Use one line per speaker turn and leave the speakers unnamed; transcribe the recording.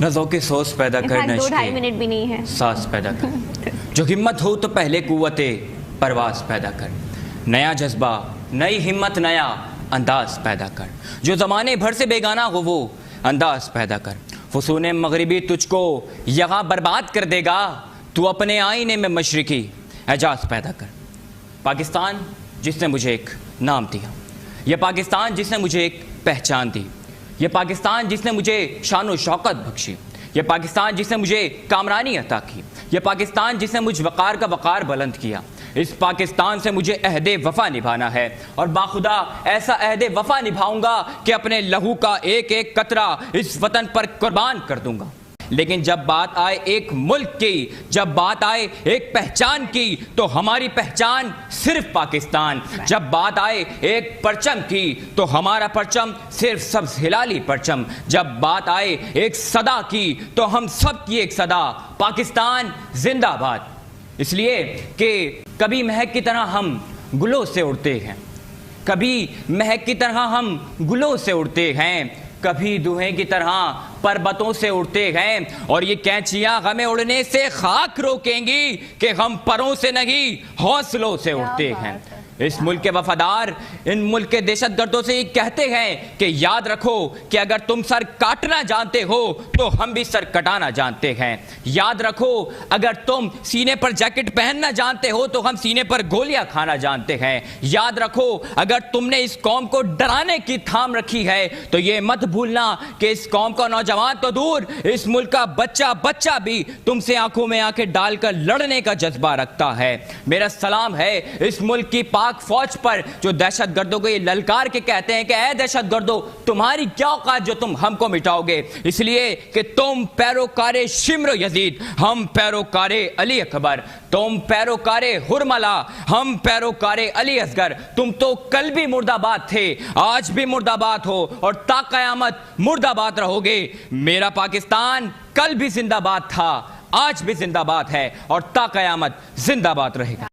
نہ ذوق سوز پیدا کر، نہ
2-2.5 منٹ بھی نہیں ہے،
ساز پیدا کر، جو ہمت ہو تو پہلے قوت پرواز پیدا کر، نیا جذبہ، نئی ہمت، نیا انداز پیدا کر، جو زمانے بھر سے بیگانہ ہو وہ انداز پیدا کر، فسون مغربی تجھ کو یہاں برباد کر دے گا، تو اپنے آئینے میں مشرقی اعجاز پیدا کر۔ پاکستان جس نے مجھے ایک نام دیا، یہ پاکستان جس نے مجھے ایک پہچان دی، یہ پاکستان جس نے مجھے شان و شوکت بخشی، یہ پاکستان جس نے مجھے کامرانی عطا کی، یہ پاکستان جس نے مجھ وقار کا وقار بلند کیا، اس پاکستان سے مجھے عہد وفا نبھانا ہے، اور باخدا ایسا عہد وفا نبھاؤں گا کہ اپنے لہو کا ایک ایک قطرہ اس وطن پر قربان کر دوں گا۔ لیکن جب بات آئے ایک ملک کی، جب بات آئے ایک پہچان کی، تو ہماری پہچان صرف پاکستان۔ جب بات آئے ایک پرچم کی تو ہمارا پرچم صرف سبز ہلالی پرچم۔ جب بات آئے ایک صدا کی تو ہم سب کی ایک صدا، پاکستان زندہ آباد۔ اس لیے کہ کبھی مہک کی طرح ہم گلوں سے اڑتے ہیں، کبھی مہک کی طرح ہم گلوں سے اڑتے ہیں، کبھی دوہیں کی طرح پربتوں سے اڑتے ہیں، اور یہ کینچیاں ہمیں اڑنے سے خاک روکیں گی کہ ہم پروں سے نہیں حوصلوں سے اڑتے ہیں۔ اس ملک کے وفادار ان ملک کے دہشت گردوں سے یہ کہتے ہیں کہ یاد رکھو کہ اگر تم سر کاٹنا جانتے ہو تو ہم بھی سر کٹانا جانتے ہیں۔ یاد رکھو اگر تم سینے پر جیکٹ پہننا جانتے ہو تو ہم سینے پر گولیاں کھانا جانتے ہیں۔ یاد رکھو اگر تم نے اس قوم کو ڈرانے کی تھام رکھی ہے تو یہ مت بھولنا کہ اس قوم کا نوجوان تو دور، اس ملک کا بچہ بھی تم سے آنکھوں میں آنکھیں ڈال کر لڑنے کا جذبہ رکھتا ہے۔ میرا سلام ہے اس ملک کی پاک فوج پر جو دہشت گردوں کو یہ للکار کے کہتے ہیں کہ اے دہشت گردوں، تمہاری کیا اوقات جو تم ہم کو مٹاؤ گے، اس لیے کہ تم پیروکار شمر و یزید، ہم پیروکار علی اکبر، تم پیروکار حرملہ، ہم پیروکار علی اصغر۔ تم تو کل بھی مرد آباد تھے، آج بھی مرد آباد ہو اور تا قیامت مرد آباد رہو گے۔ میرا پاکستان کل بھی زندہ باد تھا، آج بھی زندہ باد ہے اور تا قیامت زندہ باد رہے گا۔